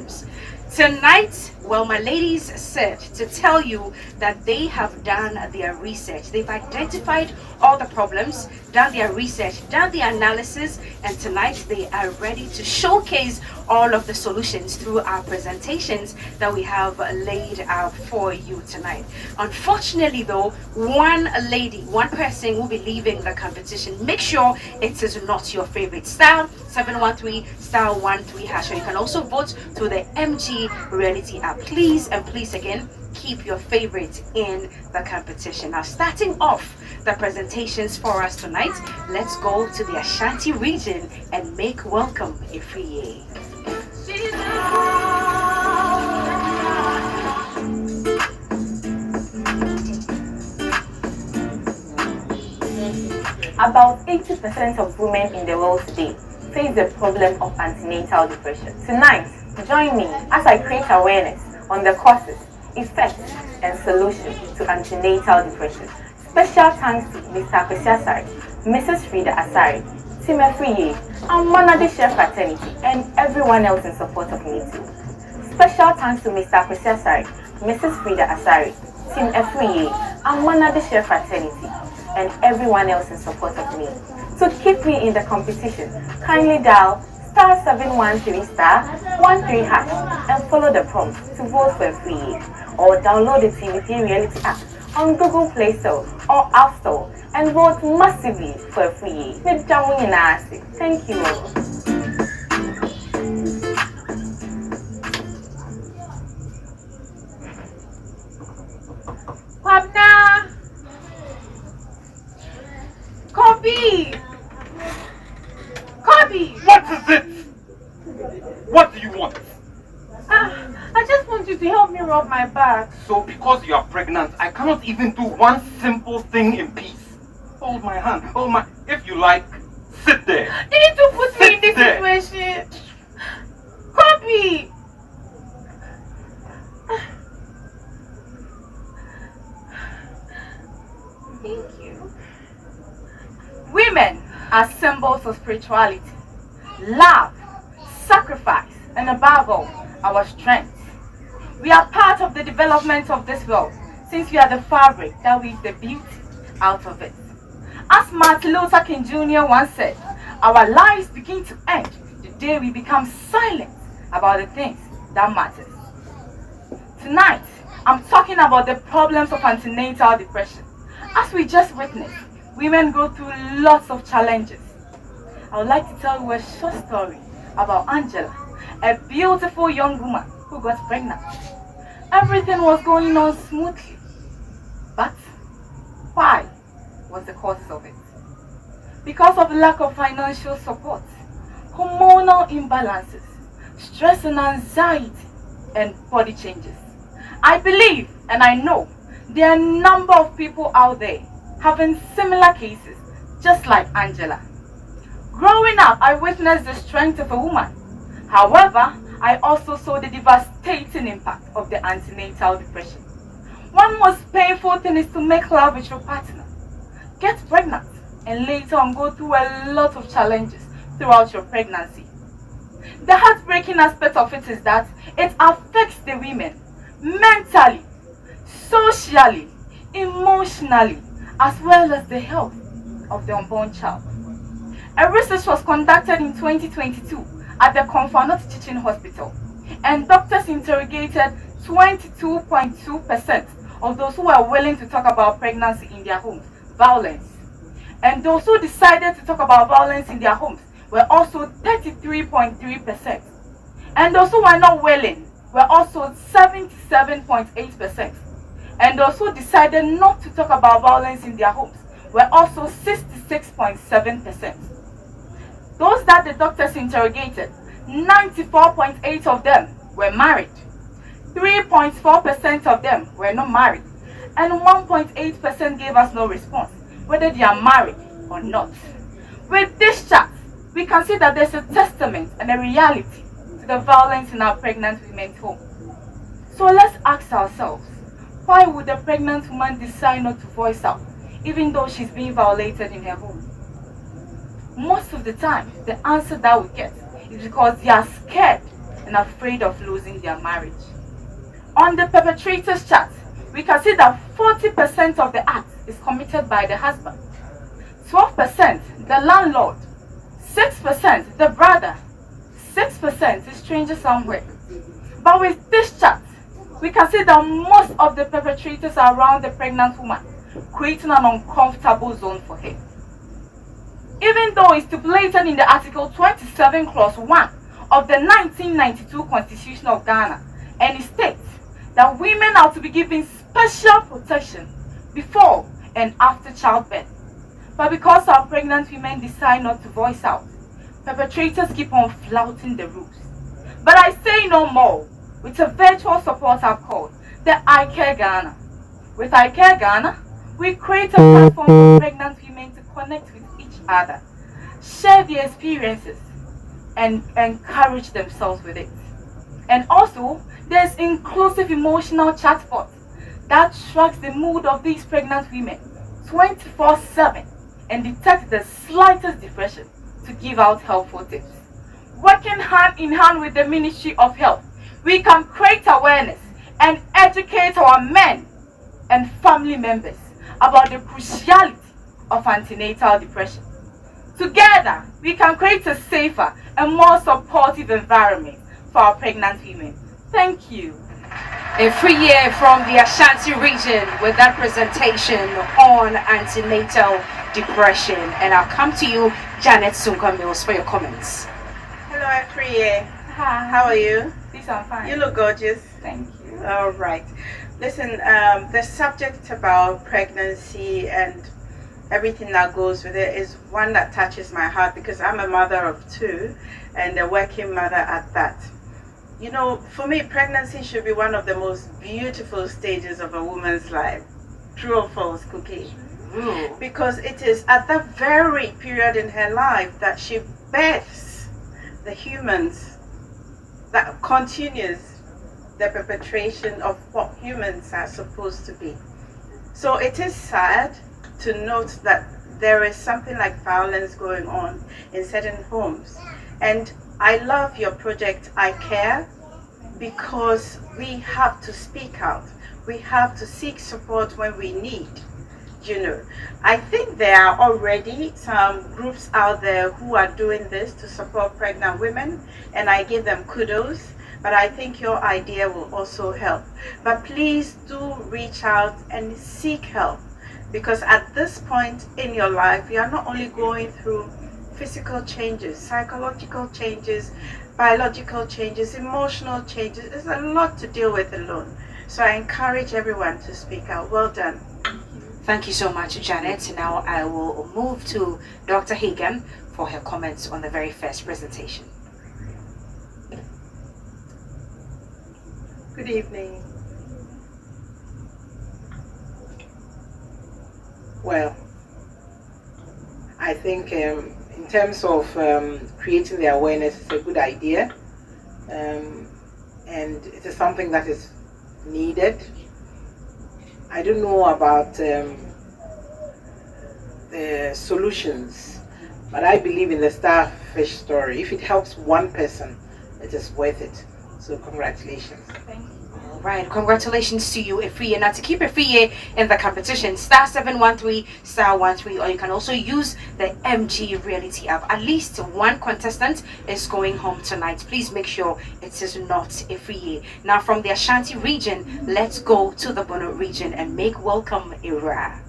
problems. Tonight, well, my ladies said to tell you that they have done their research. They've identified all the problems, done their research, done the analysis, and tonight they are ready to showcase all of the solutions through our presentations that we have laid out for you tonight. Unfortunately, though, one person will be leaving the competition. Make sure it is not your favorite. Star 713 star 13 hash. You can also vote through the MG Reality app. Please and please again, keep your favorite in the competition. Now, starting off the presentations for us tonight, let's go to the Ashanti region and make welcome Ifriye. About 80% of women in the world today face the problem of antenatal depression. Tonight, join me as I create awareness on the causes, effects, and solutions to antenatal depression. Special thanks to Mr. Kwesi Asare, Mrs. Frida Asare, Team Afriye, and Monade Share Fraternity, and everyone else in support of me too. Special thanks to Mr. Kwesi Asare, Mrs. Frida Asare, Team Afriye, and Monade Share Fraternity, and everyone else in support of me. To keep me in the competition, kindly dial star 713 star 13 hash and follow the prompt to vote for Free, or download the TV3 Reality app on Google Play Store or App Store and vote massively for Free. Thank you all. Pabna! Kobe! Kobe! What is it? What do you want? I just want you to help me rub my back. So because you are pregnant, I cannot even do one simple thing in peace. Hold my hand. Hold my... If you like, sit there. You need to put me in this situation. Kobe! Thank you. Women are symbols of spirituality, love, sacrifice, and above all, our strength. We are part of the development of this world, since we are the fabric that weaves the beauty out of it. As Martin Luther King Jr. once said, our lives begin to end the day we become silent about the things that matter. Tonight, I'm talking about the problems of antenatal depression. As we just witnessed, women go through lots of challenges. I would like to tell you a short story about Angela, a beautiful young woman who got pregnant. Everything was going on smoothly. But why was the cause of it? Because of lack of financial support, hormonal imbalances, stress and anxiety, and body changes. I believe and I know there are a number of people out there having similar cases, just like Angela. Growing up, I witnessed the strength of a woman. However, I also saw the devastating impact of the antenatal depression. One most painful thing is to make love with your partner, get pregnant, and later on go through a lot of challenges throughout your pregnancy. The heartbreaking aspect of it is that it affects the women mentally, socially, emotionally, as well as the health of the unborn child. A research was conducted in 2022 at the Konfanot Teaching Hospital, and doctors interrogated 22.2% of those who were willing to talk about pregnancy in their homes, violence. And those who decided to talk about violence in their homes were also 33.3%. And those who were not willing were also 77.8%. And those who decided not to talk about violence in their homes were also 66.7%. Those that the doctors interrogated, 94.8% of them were married, 3.4% of them were not married, and 1.8% gave us no response, whether they are married or not. With this chart, we can see that there's a testament and a reality to the violence in our pregnant women's home. So let's ask ourselves, why would a pregnant woman decide not to voice out, even though she's being violated in her home? Most of the time, the answer that we get is because they are scared and afraid of losing their marriage. On the perpetrators chart, we can see that 40% of the act is committed by the husband, 12% the landlord, 6% the brother, 6% is stranger somewhere. But with this chart, we can see that most of the perpetrators are around the pregnant woman, creating an uncomfortable zone for her. Even though it's stipulated in the Article 27 Clause 1 of the 1992 Constitution of Ghana, and it states that women are to be given special protection before and after childbirth. But because our pregnant women decide not to voice out, perpetrators keep on flouting the rules. But I say no more with a virtual support app called the I Care Ghana. With I Care Ghana, we create a platform for pregnant women to connect with each other, share their experiences, and encourage themselves with it. And also, there's inclusive emotional chatbot that tracks the mood of these pregnant women 24/7 and detects the slightest depression to give out helpful tips. Working hand in hand with the Ministry of Health, we can create awareness and educate our men and family members about the cruciality of antenatal depression. Together, we can create a safer and more supportive environment for our pregnant women. Thank you. A free year from the Ashanti region with that presentation on antenatal depression. And I'll come to you, Janet Sunka Mills, for your comments. Hello, Afriye. Hi. How are you? This I'm fine. You look gorgeous. Thank you. All right. Listen, the subject about pregnancy and everything that goes with it is one that touches my heart because I'm a mother of two and a working mother at that. You know, for me, pregnancy should be one of the most beautiful stages of a woman's life. True or false, Cookie? Because it is at that very period in her life that she births the humans that continues the perpetration of what humans are supposed to be. So it is sad to note that there is something like violence going on in certain homes. And I love your project, I Care, because we have to speak out. We have to seek support when we need. You know, I think there are already some groups out there who are doing this to support pregnant women, and I give them kudos. But I think your idea will also help. But please do reach out and seek help, because at this point in your life, you are not only going through physical changes, psychological changes, biological changes, emotional changes. There's a lot to deal with alone. So I encourage everyone to speak out. Well done. Thank you so much, Janet. Now I will move to Dr. Hagan for her comments on the very first presentation. Good evening. Well, I think in terms of creating the awareness, it's a good idea, and it is something that is needed. I don't know about the solutions, but I believe in the starfish story. If it helps one person, it is worth it. So congratulations. Thank you. All right, congratulations to you, Ifriye. Now to keep Ifriye in the competition, *713 *13, or you can also use the MG Reality app. At least one contestant is going home tonight. Please make sure it is not Ifriye. Now from the Ashanti region, let's go to the Bono region and make welcome Ira.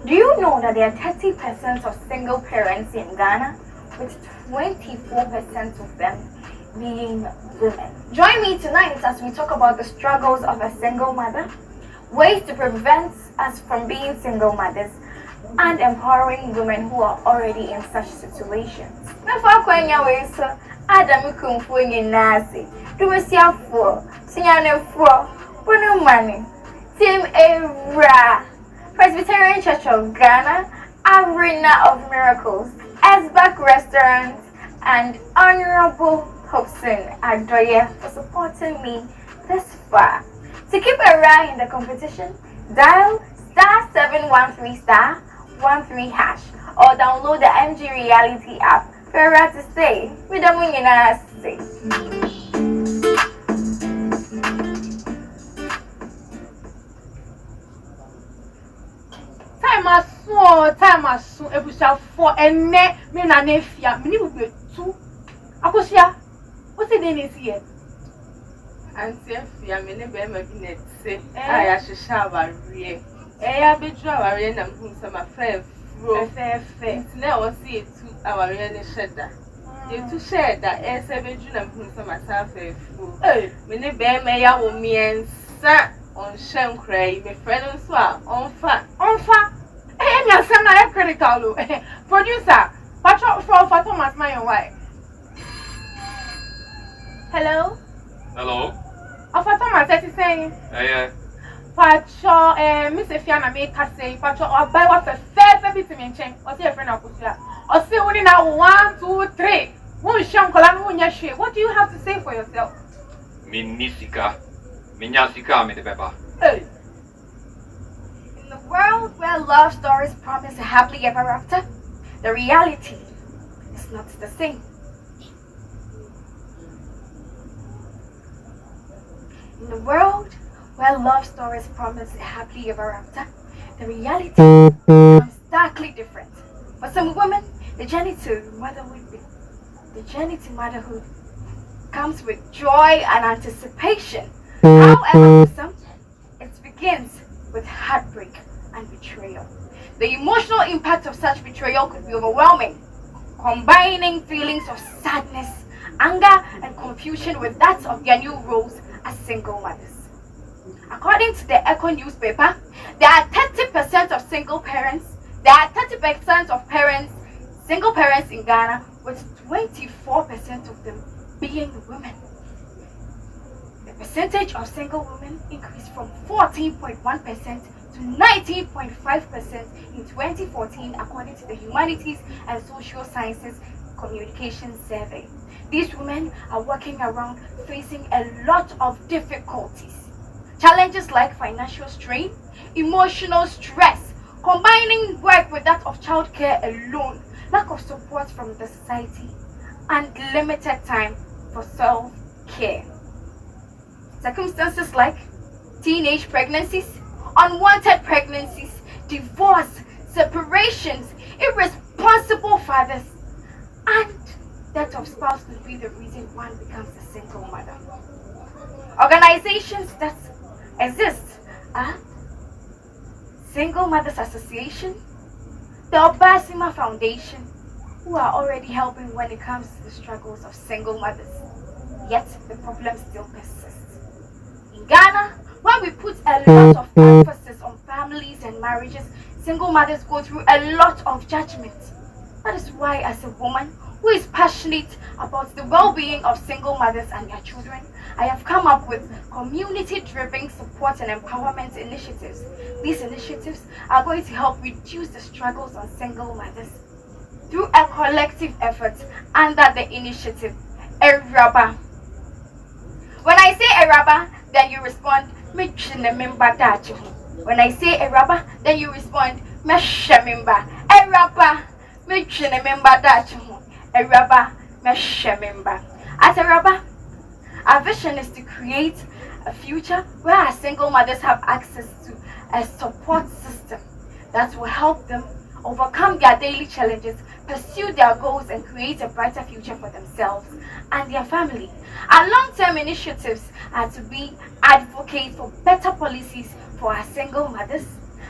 Do you know that there are 30% of single parents in Ghana, with 24% of them being women? Join me tonight as we talk about the struggles of a single mother, ways to prevent us from being single mothers, and empowering women who are already in such situations. Adam Kumfuini Nazi, Dumasiafo, Sinyanefo, Bunumani, Team Era, Presbyterian Church of Ghana, Arena of Miracles, Esbak Restaurant, and Honorable Hobson Adoye for supporting me this far. To keep a rank in the competition, dial *713*13# or download the MG Reality app for a to stay with the Munina say. Time as soon as for a net, me na nefia, me will be two. Akosia, what's the name is here? Antenatal, me ne be mabinet say. I should have a real. I be draw a na hu some affair. Now I see it 2 hour real shedda. You to share that as a bedroom and hu some myself a fool. Me ne be me ya wo me ensa on shem cray, me friend on swap on fa. Hey, me asem na critical. Producer, patch for Thomas my wife. Hello? Hello? Thomas is saying, Yeah. Pacho, Miss Fiana make us say, Pacho, or buy what a fair bit to mention, or see a friend of Kusia, or see only now 1, 2, 3. Won't sham Kolan, won't you? What do you have to say for yourself? Minisika. Minyasika, me the pepper. Hey. In the world where love stories promise a happily ever after, the reality is not the same. In the world where love stories promise a happily ever after, the reality becomes starkly different. For some women, the journey to motherhood comes with joy and anticipation. However, for some, it begins with heartbreak and betrayal. The emotional impact of such betrayal could be overwhelming, combining feelings of sadness, anger, and confusion with that of their new roles as single mothers. According to the Echo newspaper, there are 30% of single parents. There are 30% of single parents in Ghana, with 24% of them being women. The percentage of single women increased from 14.1% to 19.5% in 2014, according to the Humanities and Social Sciences Communication Survey. These women are walking around facing a lot of difficulties. Challenges like financial strain, emotional stress, combining work with that of childcare alone, lack of support from the society, and limited time for self-care. Circumstances like teenage pregnancies, unwanted pregnancies, divorce, separations, irresponsible fathers, and death of spouse could be the reason one becomes a single mother. Organizations that exist are Single Mothers Association, the Obasima Foundation, who are already helping when it comes to the struggles of single mothers. Yet the problem still persists. In Ghana, when we put a lot of emphasis on families and marriages, single mothers go through a lot of judgment. That is why, as a woman who is passionate about the well-being of single mothers and their children, I have come up with community-driven support and empowerment initiatives. These initiatives are going to help reduce the struggles on single mothers through a collective effort under the initiative Eraba. When I say Eraba, then you respond, when I say Eraba, then you respond, Eraba, At Eraba, our vision is to create a future where our single mothers have access to a support system that will help them overcome their daily challenges, pursue their goals, and create a brighter future for themselves and their family. Our long-term initiatives are to be advocate for better policies for our single mothers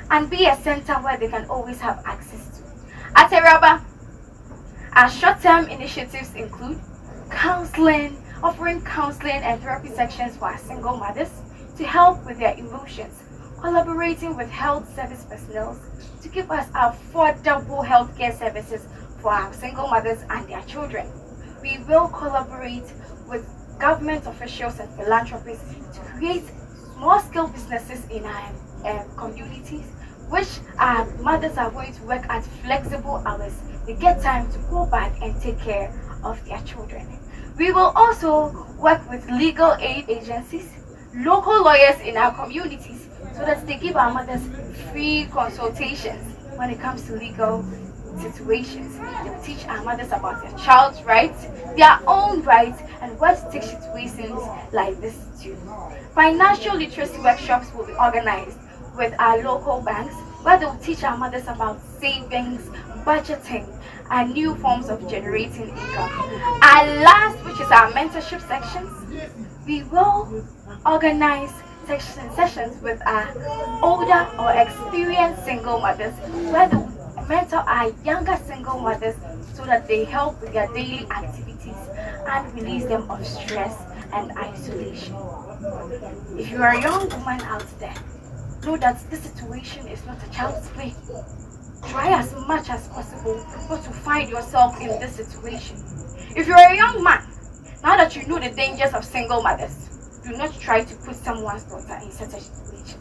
and be a center where they can always have access to. At Eraba, our short-term initiatives include counseling, offering counseling and therapy sections for our single mothers to help with their emotions, collaborating with health service personnel to give us affordable healthcare services for our single mothers and their children. We will collaborate with government officials and philanthropists to create small-scale businesses in our communities, which our mothers are going to work at flexible hours. They get time to go back and take care of their children. We will also work with legal aid agencies local lawyers in our communities so that they give our mothers free consultations when it comes to legal situations. They will teach our mothers about their child's rights, their own rights, and where to take situations like this too. Financial literacy workshops will be organized with our local banks where they will teach our mothers about savings, budgeting, and new forms of generating income. And last, which is our mentorship sections, we will organize sessions with our older or experienced single mothers where they mentor our younger single mothers so that they help with their daily activities and release them of stress and isolation. If you are a young woman out there, know that this situation is not a child's play. Try as much as possible not to find yourself in this situation. If you're a young man, now that you know the dangers of single mothers, do not try to put someone's daughter in such a situation.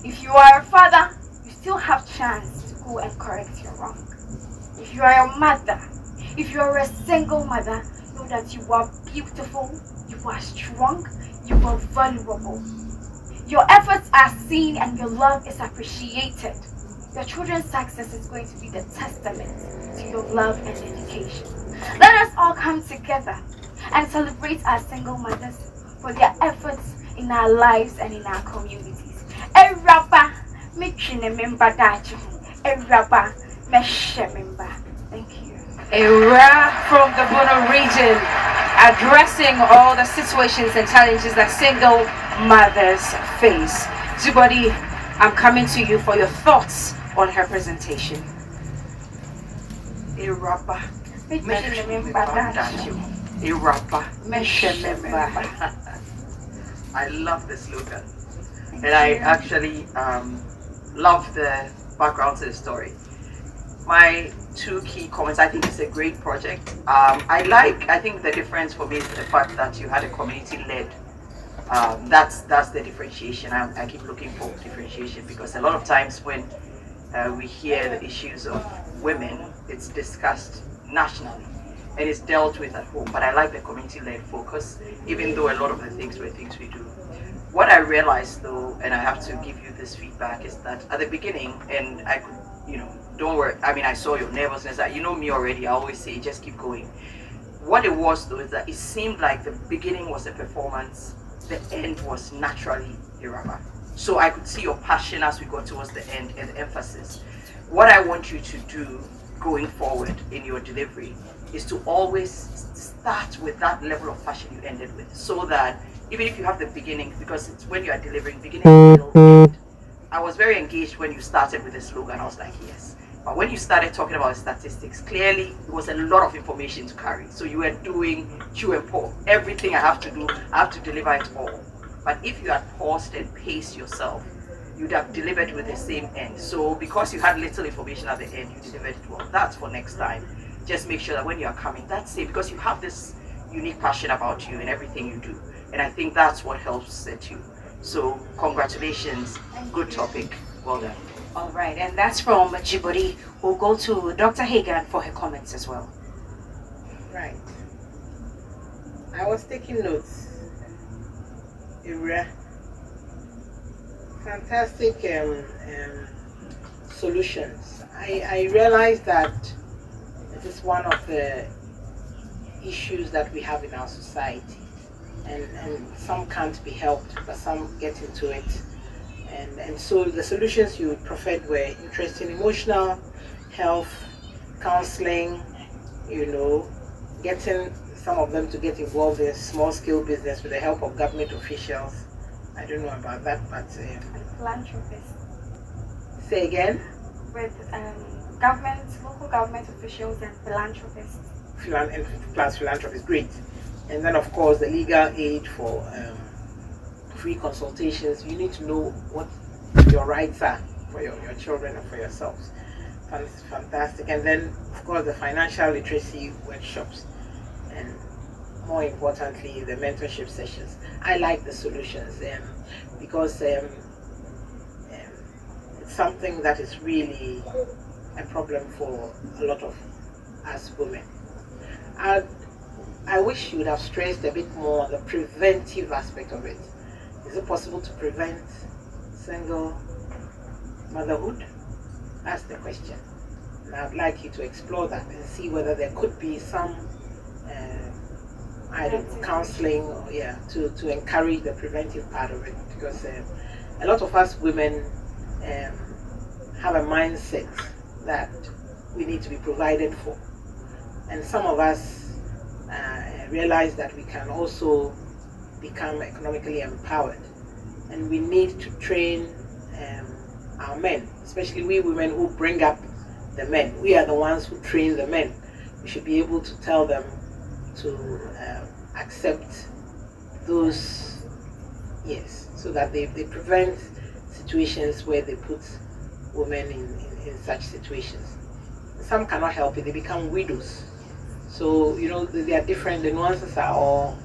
If you are a father, you still have chance to go and correct your wrong. If you are a mother, if you are a single mother, know that you are beautiful, you are strong, you are valuable. Your efforts are seen and your love is appreciated. Your children's success is going to be the testament to your love and dedication. Let us all come together and celebrate our single mothers for their efforts in our lives and in our communities. Eraba, member Eraba, member. Thank you. Era from the Bono region, addressing all the situations and challenges that single mothers face. Zubodi, I'm coming to you for your thoughts on her presentation. Irapa. I love the slogan. And I actually love the background to the story. My two key comments, I think it's a great project. I think the difference for me is the fact that you had a community-led. That's the differentiation. I keep looking for differentiation because a lot of times when we hear the issues of women, it's discussed nationally and it's dealt with at home. But I like the community-led focus, even though a lot of the things were things we do. What I realized though, and I have to give you this feedback, is that at the beginning, and I could, don't worry, I saw your nervousness, you know me already, I always say, just keep going. What it was though is that it seemed like the beginning was a performance, the end was naturally Iraba. So I could see your passion as we got towards the end and the emphasis. What I want you to do going forward in your delivery is to always start with that level of passion you ended with, so that even if you have the beginning, because it's when you are delivering beginning, middle, end. I was very engaged when you started with the slogan. I was like, yes. But when you started talking about statistics, clearly it was a lot of information to carry. So you were doing chew and pour. Everything I have to do, I have to deliver it all. But if you had paused and paced yourself, you'd have delivered with the same end. So because you had little information at the end, you delivered it well. That's for next time. Just make sure that when you are coming, that's it, because you have this unique passion about you in everything you do. And I think that's what helps set you. So congratulations, good topic, well done. All right, and that's from Djibouti. We'll go to Dr. Hagan for her comments as well. Right. I was taking notes. Fantastic solutions. I realized that it is one of the issues that we have in our society, and some can't be helped, but some get into it. And so the solutions you preferred were interesting: emotional health, counseling, getting some of them to get involved in small-scale business with the help of government officials. I don't know about that, but Philanthropists. Say again. With local government officials and philanthropists. Plus philanthropy is great. And then of course the legal aid for free consultations. You need to know what your rights are for your children and for yourselves. Fantastic. And then of course the financial literacy workshops, and more importantly the mentorship sessions. I like the solutions because it's something that is really a problem for a lot of us women. I wish you would have stressed a bit more the preventive aspect of it. Is it possible to prevent single motherhood? That's the question. And I'd like you to explore that and see whether there could be some I don't know, counseling or to encourage the preventive part of it, because a lot of us women have a mindset that we need to be provided for, and some of us realize that we can also become economically empowered, and we need to train our men, especially we women who bring up the men. We are the ones who train the men. We should be able to tell them to accept those, yes, so that they prevent situations where they put women in such situations. Some cannot help it, they become widows. So, you know, they are different, the nuances are all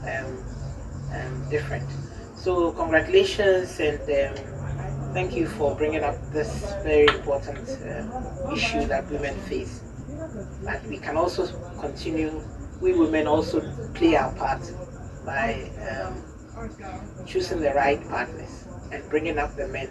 different. So, congratulations, and thank you for bringing up this very important issue that women face. But we can also continue, we women also play our part by choosing the right partners and bringing up the men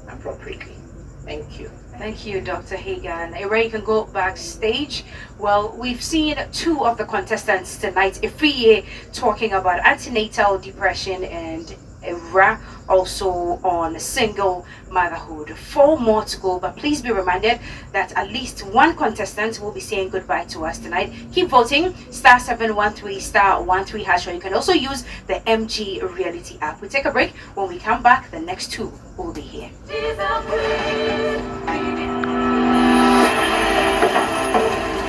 appropriately. Thank you. Thank you, Dr. Hagan. Ray, you can go backstage. Well, we've seen two of the contestants tonight. Ifriye talking about antenatal depression, and Evra also on single motherhood. 4 more to go, but please be reminded that at least one contestant will be saying goodbye to us tonight. Keep voting, *713 *13#, or you can also use the MG Reality app. We take a break. When we come back, the next two will be here.